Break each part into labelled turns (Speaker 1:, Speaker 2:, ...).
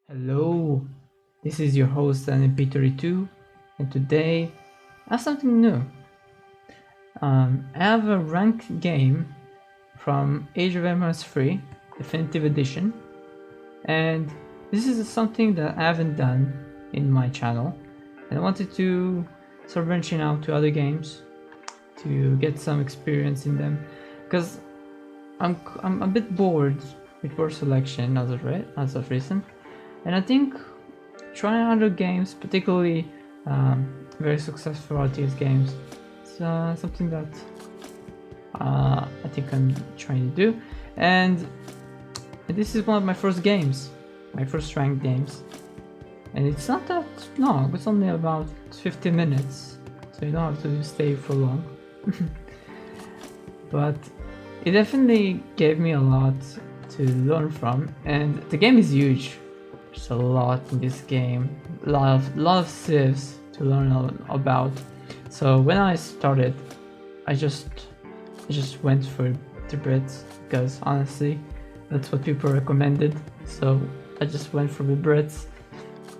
Speaker 1: Hello, this is your host AOE3DE, and today I have something new. I have a ranked game from Age of Empires 3 Definitive Edition, and this is something that I haven't done in my channel, and I wanted to start branching out to other games to get some experience in them, because I'm a bit bored with War Selection as of recent. And I think trying other games, particularly very successful RTS games, is something that I think I'm trying to do. And this is one of my first games, my first ranked games. And it's not that long, it's only about 15 minutes, so you don't have to stay for long. But it definitely gave me a lot to learn from, and the game is huge. There's a lot in this game, a lot of civs to learn about. So when I started, I just went for the Brits because honestly, that's what people recommended. So I just went for the Brits.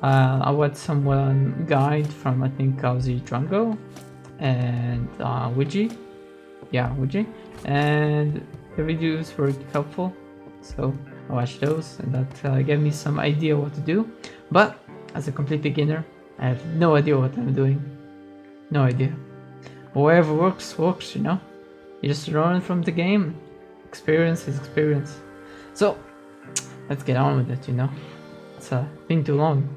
Speaker 1: I watched someone guide from I think Aussie Drango and Ouija, and the videos were helpful. So I watched those, and that gave me some idea what to do. But as a complete beginner, I have no idea what I'm doing. No idea. But whatever works, you know? You just learn from the game. Experience is experience. So, let's get on with it, you know? It's been too long.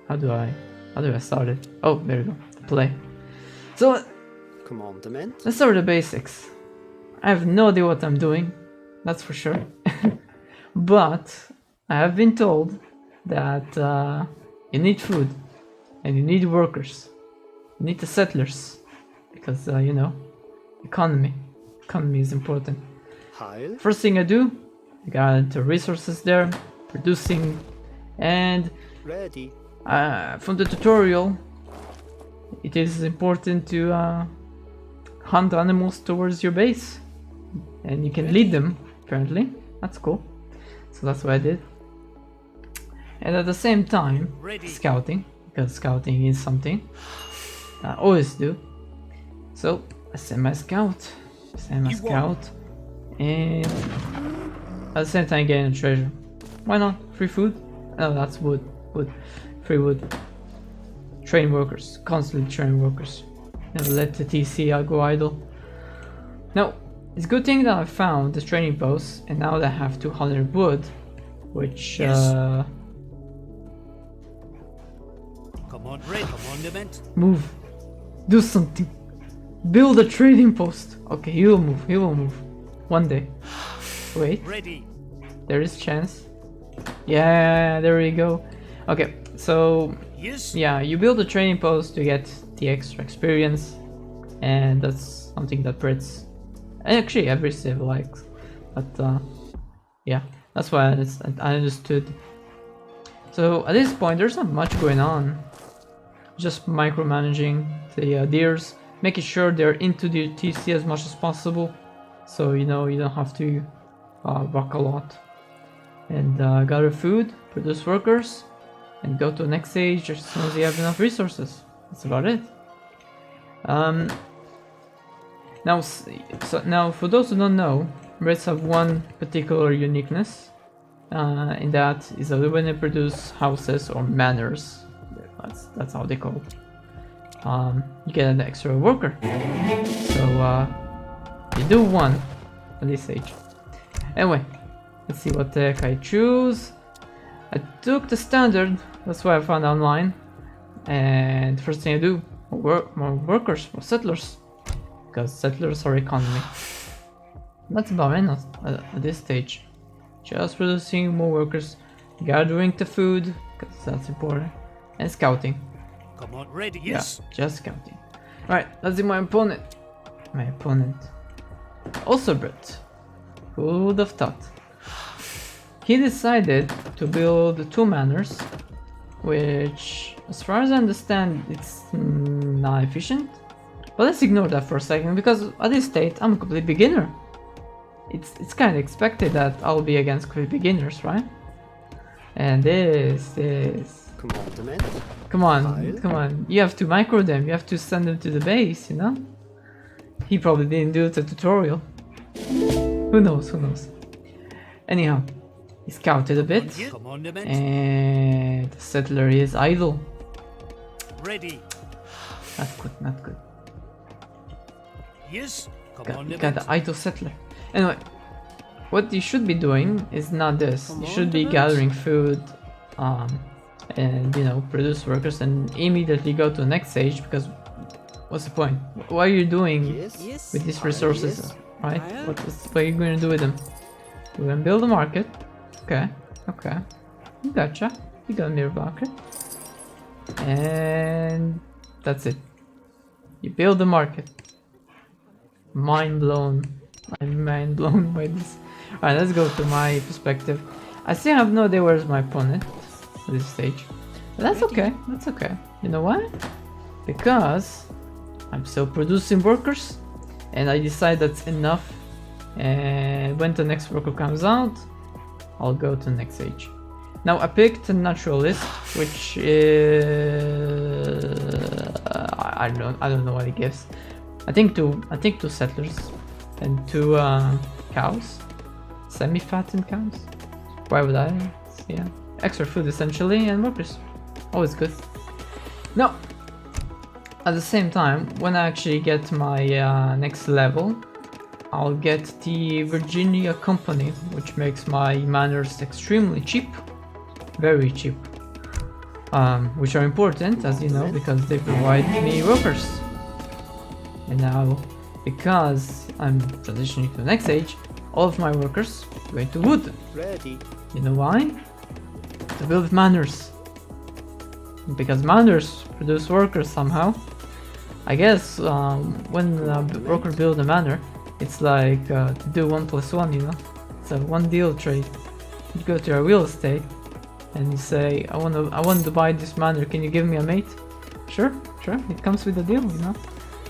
Speaker 1: How do I start it? Oh, there we go. Play. So,
Speaker 2: Commandment.
Speaker 1: let's start with the basics. I have no idea what I'm doing. That's for sure. But I have been told that you need food and you need workers. You need the settlers because you know, economy is important.
Speaker 2: Heil.
Speaker 1: First thing I do, I got the resources there, producing, and
Speaker 2: Ready.
Speaker 1: from the tutorial, it is important to hunt animals towards your base, and you can lead them. Apparently, that's cool. So that's what I did. And at the same time, scouting, because scouting is something I always do. So I send my scout, and at the same time getting treasure. Why not? Free food? Oh, that's wood. Free wood. Train workers, constantly train workers. Never let the TC go idle. Now, it's a good thing that I found this training post, and now that I have 200 wood, which
Speaker 3: Come on, commandment.
Speaker 1: move, do something, build a trading post. Okay, he will move, one day. Wait,
Speaker 3: Ready.
Speaker 1: there is chance. Yeah, there we go. Okay, so
Speaker 3: Yes.
Speaker 1: yeah, you build a training post to get the extra experience, and that's something that Brits, and actually every civ likes, but yeah, that's why I understood. So at this point there's not much going on, just micromanaging the deers, making sure they're into the TC as much as possible, so you know you don't have to walk a lot, and gather food, produce workers, and go to the next stage as soon as you have enough resources. That's about it. Now, for those who don't know, Brits have one particular uniqueness, in that is that when they produce houses or manors, that's how they call it, you get an extra worker. So you do one at this stage. Anyway, let's see what the heck I choose. I took the standard, that's what I found online, and first thing I do, more workers, more settlers, because settlers are economy. That's about it at this stage. Just producing more workers, gathering the food, because that's important, and scouting.
Speaker 3: Come on, ready. Yes.
Speaker 1: Yeah, just scouting. Right, let's see my opponent. Also Brit. Who would have thought? He decided to build 2 manors, which, as far as I understand, it's not efficient. But let's ignore that for a second, because at this state I'm a complete beginner. It's kind of expected that I'll be against complete beginners, right? And this.
Speaker 2: Commandment.
Speaker 1: Come on,
Speaker 2: Pile.
Speaker 1: come on. You have to micro them. You have to send them to the base, you know? He probably didn't do the tutorial. Who knows, who knows. Anyhow, he scouted a bit.
Speaker 3: Commandment.
Speaker 1: And the settler is idle.
Speaker 3: Ready.
Speaker 1: Not good, not good.
Speaker 3: Yes.
Speaker 1: Got
Speaker 3: Commandment.
Speaker 1: the idle settler. Anyway, what you should be doing is not this. You should be gathering food, and you know, produce workers and immediately go to the next stage, because what's the point? What are you doing
Speaker 2: Yes.
Speaker 1: with these resources,
Speaker 2: Yes.
Speaker 1: right? What are you going to do with them? We're going to build a market. Okay, okay. Gotcha. You got a mirror market. And that's it. You build the market. Mind blown. I'm mind blown by this. Alright, let's go to my perspective. I still have no idea where's my opponent at this stage. But that's okay, that's okay. You know why? Because I'm still producing workers and I decide that's enough, and when the next worker comes out, I'll go to the next stage. Now I picked a naturalist, which I don't know what it gives. I think two settlers and 2 cows, semi-fattened cows. Why would I? Yeah, extra food essentially, and workers, always good. Now, at the same time, when I actually get my next level, I'll get the Virginia Company, which makes my manners extremely cheap, very cheap, which are important, as you know, because they provide me workers. And now, because I'm transitioning to the next stage, all of my workers are going to wood.
Speaker 2: Ready.
Speaker 1: You know why? To build manors. Because manors produce workers somehow. I guess when a worker builds a manor, it's like to do 1 + 1, you know? It's a one deal trade. You go to your real estate and you say, I want to buy this manor, can you give me a mate? Sure, it comes with a deal, you know?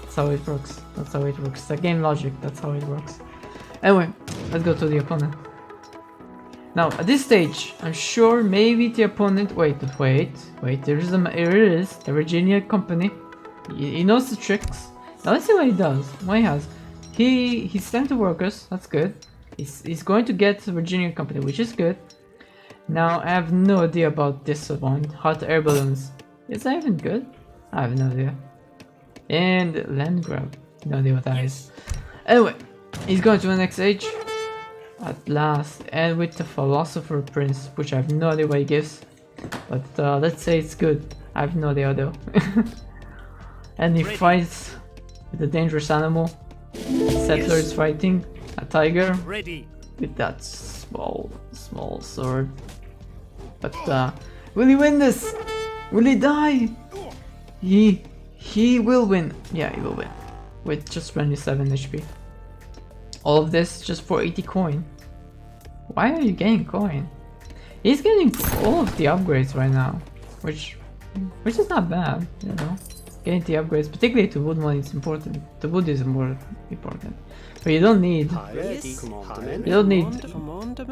Speaker 1: That's how it works. That's how it works. It's a game logic, that's how it works. Anyway, let's go to the opponent. Now, at this stage, I'm sure maybe the opponent... Wait, there is the Virginia Company. He knows the tricks. Now let's see what he does. What he has. He sent the workers, that's good. He's going to get the Virginia Company, which is good. Now, I have no idea about this one. Hot air balloons. Is that even good? I have no idea. And land grab. No idea what that is. Anyway, he's going to the next stage. At last, and with the Philosopher Prince, which I have no idea what he gives. But let's say it's good. I have no idea though. And he fights with a dangerous animal. Settler is fighting a tiger
Speaker 3: Ready.
Speaker 1: with that small sword. But will he win this? Will he die? He will win. Yeah, he will win. With just 27 HP. All of this just for 80 coin. Why are you getting coin? He's getting all of the upgrades right now, which is not bad, you know. Getting the upgrades, particularly to wood one, is important. The wood is more important, but you don't need
Speaker 2: Ready. Commandment.
Speaker 1: you don't need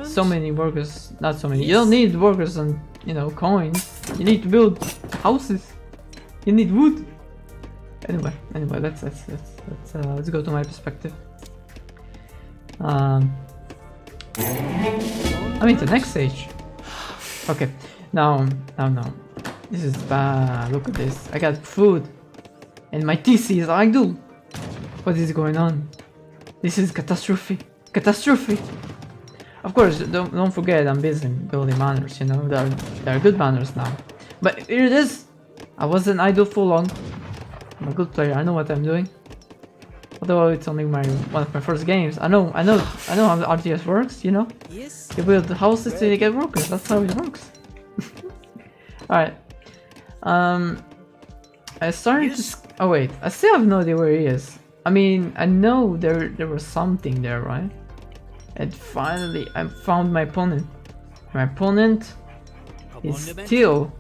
Speaker 1: so many workers. Not so many. You don't need workers and, you know, coins. You need to build houses. You need wood. Anyway, let's go to my perspective. I mean the next stage. Okay, now. This is bad. Look at this. I got food, and my TC is idle. What is going on? This is catastrophe. Catastrophe. Of course, don't forget I'm busy building manors. You know, there are good manors now. But here it is. I wasn't idle for long. I'm a good player. I know what I'm doing. Although it's only one of my first games, I know how the RTS works, you know?
Speaker 4: Yes.
Speaker 1: You build the houses till you get workers, that's how it works. Alright. I started to... Oh wait, I still have no idea where he is. I mean, I know there was something there, right? And finally, I found my opponent. My opponent is still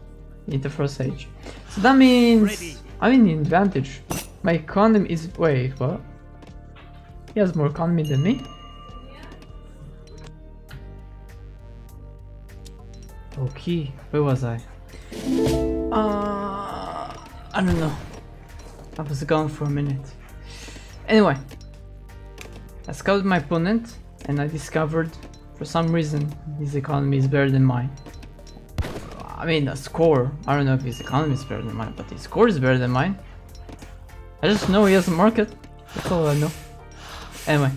Speaker 1: in the first stage. So that means I'm in the advantage. My economy is... Wait, what? He has more economy than me? Okay, where was I? I don't know. I was gone for a minute. Anyway, I scouted my opponent and I discovered, for some reason, his economy is better than mine. I mean, the score. I don't know if his economy is better than mine, but his score is better than mine. I just know he has a market. That's all I know. Anyway,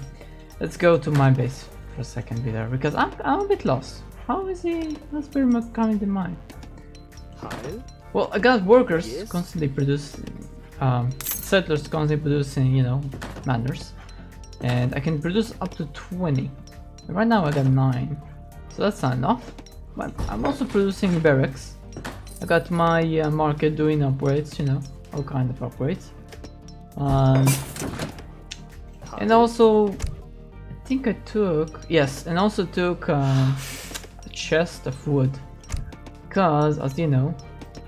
Speaker 1: let's go to my base for a second there, because I'm a bit lost. How is he has better economy than mine?
Speaker 2: Heil.
Speaker 1: Well, I got workers
Speaker 2: Yes.
Speaker 1: constantly producing, settlers constantly producing, you know, manors, and I can produce up to 20. Right now I got 9, so that's not enough. But I'm also producing barracks. I got my market doing upgrades, you know, all kind of upgrades. And also, I think I took, yes, and also took a chest of wood, because as you know,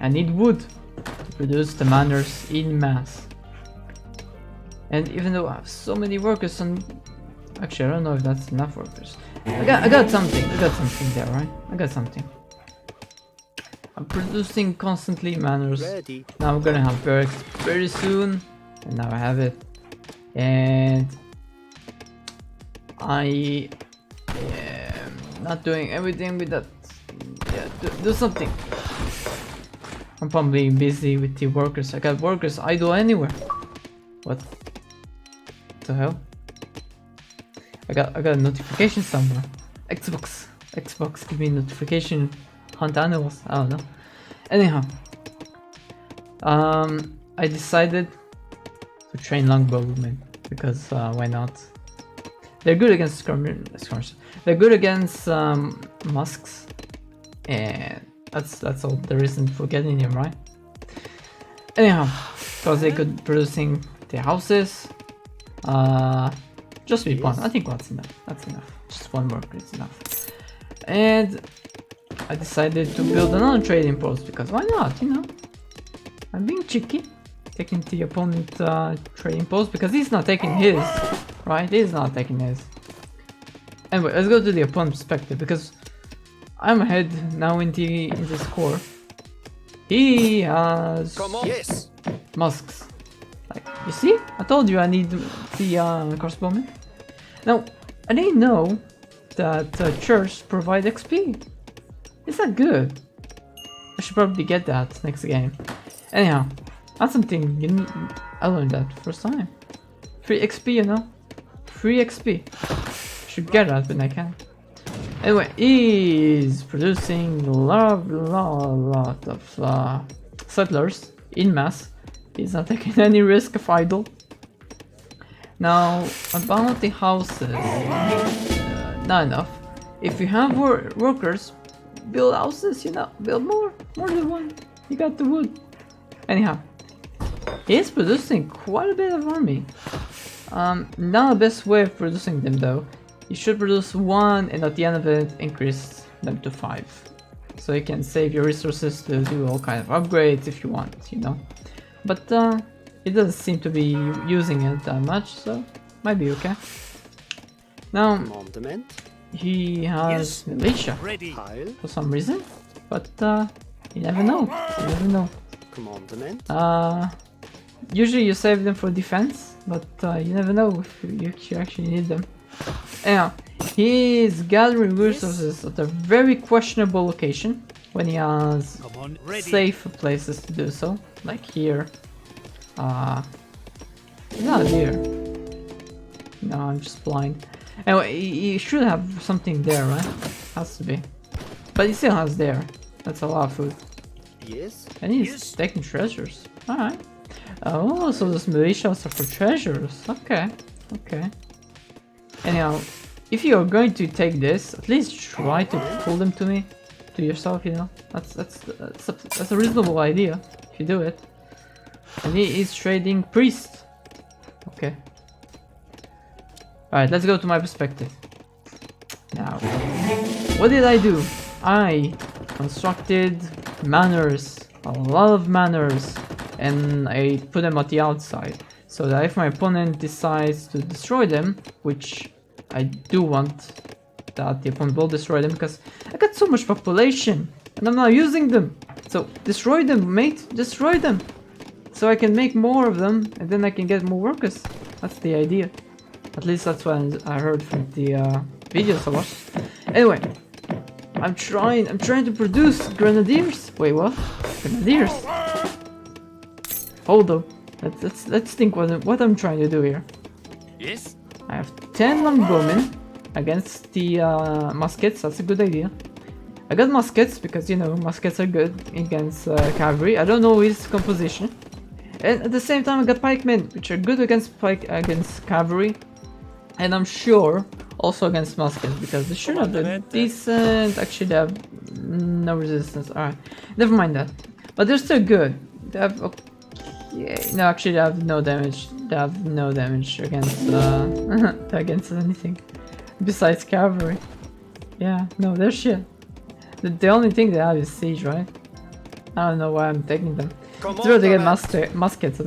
Speaker 1: I need wood to produce the manors in mass. And even though I have so many workers on, actually I don't know if that's enough workers. I got something there, right? I got something. I'm producing constantly manors.
Speaker 2: Ready.
Speaker 1: Now we're gonna have barracks very soon, and now I have it. And I am not doing everything with that. Yeah, do something. I'm probably busy with the workers. I got workers idle anywhere. What the hell? I got a notification somewhere. Xbox give me a notification. Hunt animals. I don't know. Anyhow, I decided to train longbowmen because why not? They're good against skirmishers. They're good against musks, and that's all there isn't for getting them, right? Anyhow, because they could producing the houses. Just with one. I think that's enough. That's enough. Just one worker is enough. And I decided to build another trading post because why not? You know, I'm being cheeky, taking the opponent trading post because he's not taking his, right? He's not taking his. Anyway, let's go to the opponent perspective because I'm ahead now in the score. He has
Speaker 2: Come on. Yes.
Speaker 1: musks. Like, you see? I told you I need the crossbowmen. Now, I didn't know that church provide XP. Is that good? I should probably get that next game. Anyhow, that's something I learned that first time. Free XP, you know? Free XP. Should get that when I can. Anyway, he's producing a lot of settlers in mass. He's not taking any risk of idle. Now, about the houses, not enough. If you have workers, build houses, you know, build more than one. You got the wood. Anyhow, he's producing quite a bit of army. Not the best way of producing them though. You should produce 1 and at the end of it increase them to 5. So you can save your resources to do all kind of upgrades if you want, you know. But it doesn't seem to be using it that much, so might be okay. Now
Speaker 2: Commandment.
Speaker 1: he has
Speaker 3: Yes.
Speaker 1: militia
Speaker 3: Ready.
Speaker 2: Heil.
Speaker 1: for some reason, but you never know. You never know.
Speaker 2: Commandment.
Speaker 1: Usually you save them for defense, but you never know if you actually need them. Anyhow, he is gathering resources at a very questionable location when he has
Speaker 3: Come on. Ready.
Speaker 1: safe places to do so, like here. Not here. No, I'm just blind. Anyway, he should have something there, right? Has to be. But he still has there. That's a lot of food.
Speaker 2: Yes.
Speaker 1: And he's
Speaker 3: Yes.
Speaker 1: taking treasures. Alright. Oh, so those militias are for treasures. Okay. Okay. Anyhow, if you're going to take this, at least try to pull them to me, to yourself, you know. That's a reasonable idea if you do it. And he is trading priest. Okay. Alright, let's go to my perspective. Now, what did I do? I constructed manors, a lot of manors, and I put them at the outside. So that if my opponent decides to destroy them, which I do want that the opponent will destroy them because I got so much population and I'm not using them. So destroy them, mate, destroy them. So I can make more of them and then I can get more workers. That's the idea. At least that's what I heard from the videos I watched. Anyway, I'm trying to produce grenadiers. Wait, what? Grenadiers? Hold up. Let's think what I'm trying to do here.
Speaker 3: Yes.
Speaker 1: I have 10 longbowmen against the muskets. That's a good idea. I got muskets because, you know, muskets are good against cavalry. I don't know his composition. And at the same time I got pikemen, which are good against cavalry. And I'm sure also against muskets because they should have a decent. Actually, they have no resistance. Alright, never mind that. But they're still good. They have okay. No, actually, they have no damage. They have no damage against against anything besides cavalry. Yeah, no, they're shit. The only thing they have is siege, right? I don't know why I'm taking them. It's better to get muskets.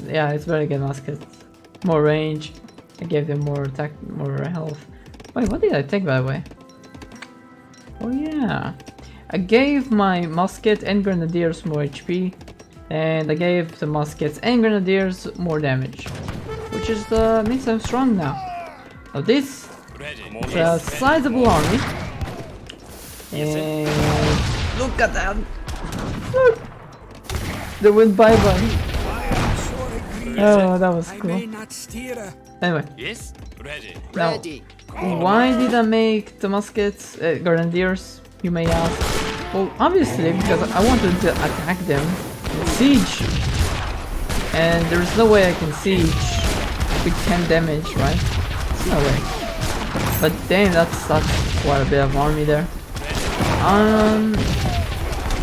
Speaker 1: Yeah, it's better to get muskets. More range. I gave them more attack, more health. Wait, what did I take by the way? Oh yeah, I gave my musket and grenadiers more HP, and I gave the muskets and grenadiers more damage, which is means I'm strong now. Now this is a sizable army, and look at that! Look, they went bye bye. Oh, that was cool. Anyway,
Speaker 3: Yes. Ready.
Speaker 1: now,
Speaker 2: Ready.
Speaker 1: why did I make the muskets grenadiers, you may ask? Well, obviously because I wanted to attack them in siege, and there's no way I can siege with 10 damage, right? There's no way. But damn, that's quite a bit of army there.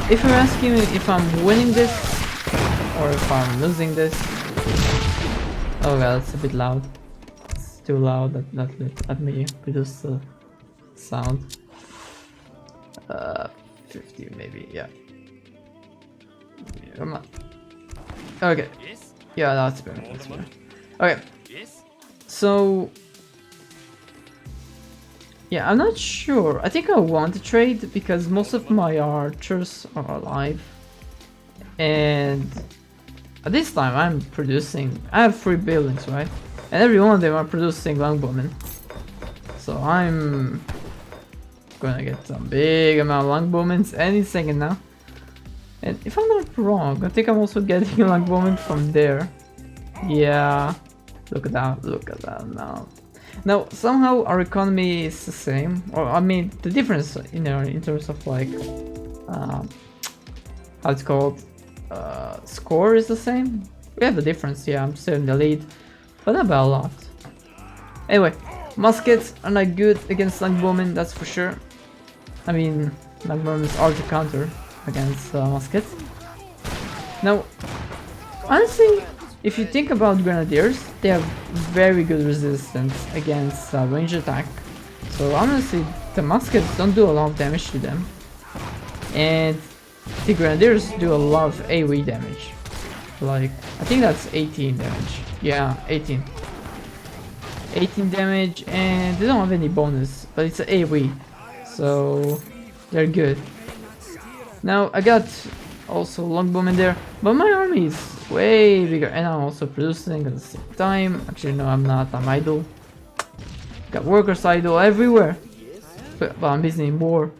Speaker 1: If you're asking me if I'm winning this or if I'm losing this, oh god, it's a bit loud. It's too loud. Let me reduce the sound. 50 maybe, yeah. Come on. Okay.
Speaker 3: Yes.
Speaker 1: Yeah, that's better. That's better. Okay.
Speaker 3: Yes.
Speaker 1: So yeah, I'm not sure. I think I want to trade because most of my archers are alive, and at this time I'm producing. I have 3 buildings, right? And every one of them are producing longbowmen. So I'm gonna get some big amount of longbowmen any second now. And if I'm not wrong, I think I'm also getting longbowmen from there. Yeah, look at that! Look at that now. Now somehow our economy is the same, or I mean the difference in terms of like how it's called score is the same. We have a difference. Yeah, I'm still in the lead, but not by a lot. Anyway, muskets are not good against longbowmen, that's for sure. I mean, longbowmen is hard to counter against muskets. Now, honestly, if you think about grenadiers, they have very good resistance against range attack. So honestly, the muskets don't do a lot of damage to them, and the grenadiers do a lot of AOE damage. Like, I think that's 18 damage. Yeah, 18. 18 damage, and they don't have any bonus, but it's an AOE, so they're good. Now I got also longbowmen there, but my army is way bigger, and I'm also producing at the same time. Actually, no, I'm not. I'm idle. Got workers idle everywhere, but I'm busy in war,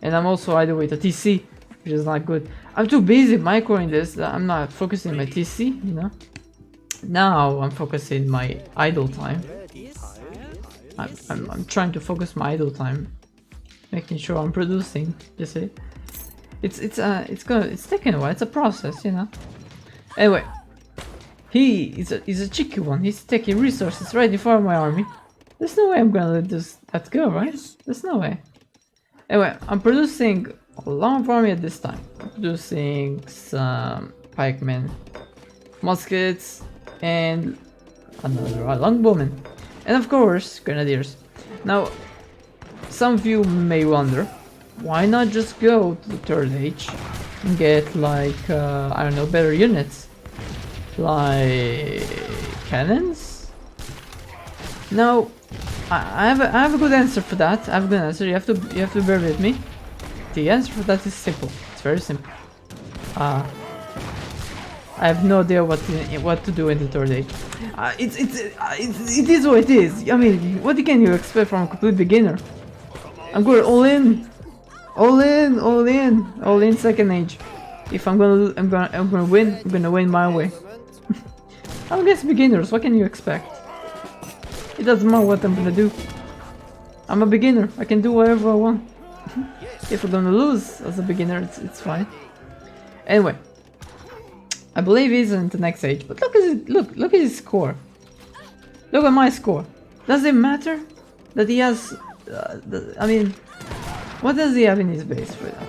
Speaker 1: and I'm also idle with a TC, which is not good. I'm too busy microing this that I'm not focusing my TC, you know. Now I'm focusing my idle time. I'm trying to focus my idle time, making sure I'm producing. You see, it's taking a while. It's a process, you know. Anyway, he's a cheeky one. He's taking resources right in front of my army. There's no way I'm gonna let that go, right? There's no way. Anyway, I'm producing a long army at this time. I'm producing some pikemen, muskets, and another longbowman, and of course grenadiers. Now, some of you may wonder, why not just go to the third age and get like I don't know, better units like cannons? Now, I have a good answer for that. I have a good answer. You have to bear with me. The answer for that is simple. It's very simple. I have no idea what to do in the third age. It is what it is. I mean, what can you expect from a complete beginner? I'm going all in, all in second age. If I'm gonna win. I'm gonna win my way. I'm against beginners. What can you expect? It doesn't matter what I'm gonna do. I'm a beginner. I can do whatever I want. If I'm gonna lose as a beginner, it's fine. Anyway, I believe he's in the next age. But look at his score. Look at my score. Does it matter that he has? I mean, what does he have in his base right now?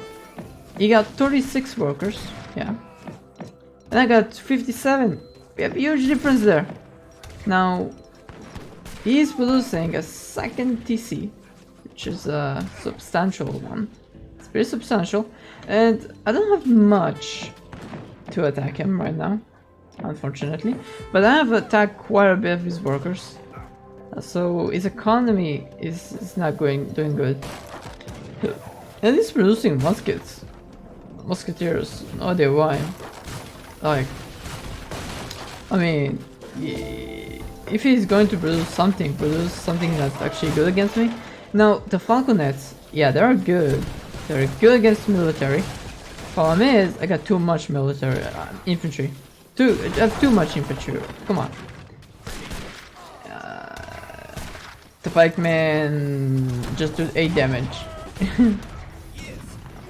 Speaker 1: He got 36 workers, yeah, and I got 57. We have a huge difference there. Now, he is producing a second TC, which is a substantial one. It's pretty substantial, and I don't have much to attack him right now, unfortunately. But I have attacked quite a bit of his workers, so his economy is not doing good. And he's producing musketeers. No idea why. Like, I mean, if he's going to produce something that's actually good against me. Now, the falconets, yeah, they're good. They're good against military. Problem is, I got too much military infantry. I have too much infantry. Come on. The pikemen just do 8 damage.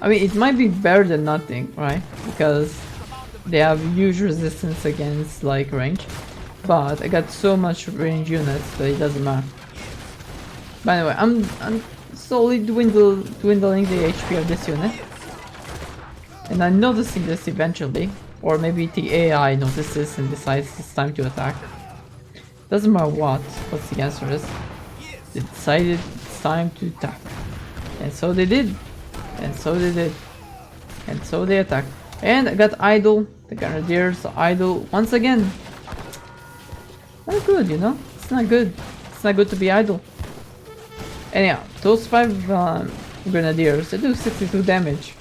Speaker 1: I mean, it might be better than nothing, right? Because they have huge resistance against like range. But I got so much range units that it doesn't matter. But anyway, I'm slowly dwindling the HP of this unit. And I'm noticing this eventually. Or maybe the AI notices and decides it's time to attack. Doesn't matter what the answer is. They decided it's time to attack. And so they did. And so they did. And so they attacked. And I got idle. The grenadiers are idle once again. Not good, you know? It's not good. It's not good to be idle. Anyhow, those 5 grenadiers, they do 62 damage.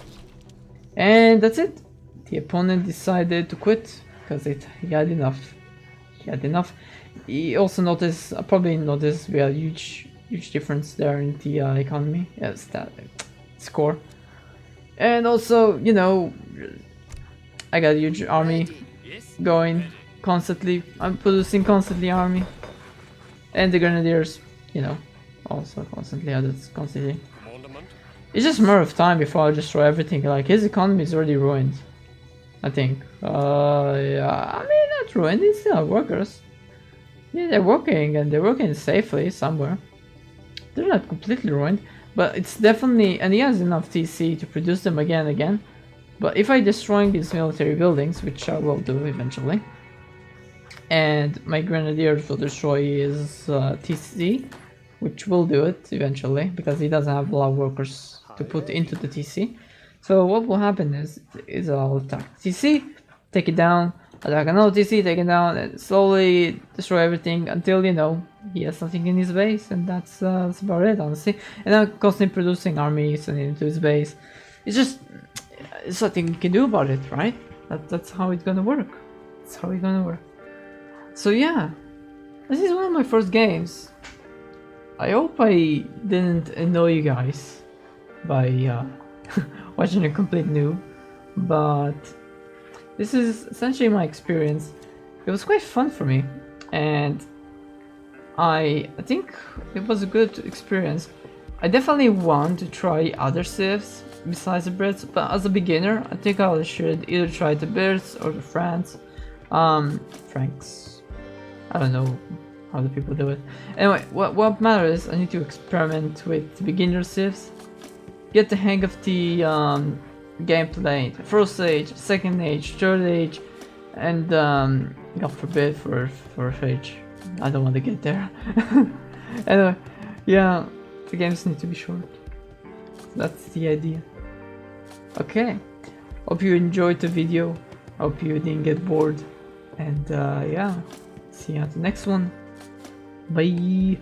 Speaker 1: And that's it. The opponent decided to quit because he had enough. He had enough. He also noticed, probably noticed, we had huge difference there in the economy. Yes, that score. And also, you know, I got a huge army going constantly. I'm producing constantly army. And the grenadiers, you know, also constantly added constantly. It's just a matter of time before I destroy everything. Like, his economy is already ruined, I think. Yeah, I mean, not ruined, they still have workers. Yeah, they're working, and they're working safely somewhere. They're not completely ruined, but it's definitely, and he has enough TC to produce them again and again. But if I destroy these military buildings, which I will do eventually, and my grenadiers will destroy his TC, which will do it eventually, because he doesn't have a lot of workers to put into the TC. So what will happen is I'll attack TC, take it down, attack another TC, take it down, and slowly destroy everything until, you know, he has something in his base, and that's about it, honestly. And I'm constantly producing armies and into his base. It's just, it's nothing you can do about it, right? That's how it's gonna work. That's how it's gonna work. So yeah, this is one of my first games. I hope I didn't annoy you guys by watching a complete noob, but this is essentially my experience. It was quite fun for me, and I think it was a good experience. I definitely want to try other civs besides the Brits, but as a beginner, I think I should either try the Brits or the Franks. I don't know how the people do it. Anyway, what matters is I need to experiment with the beginner civs, get the hang of the gameplay, the first age, second age, third age, and God forbid fourth age. I don't want to get there. Anyway, yeah, the games need to be short. That's the idea. Okay, hope you enjoyed the video. Hope you didn't get bored. And yeah, see you at the next one. Bye.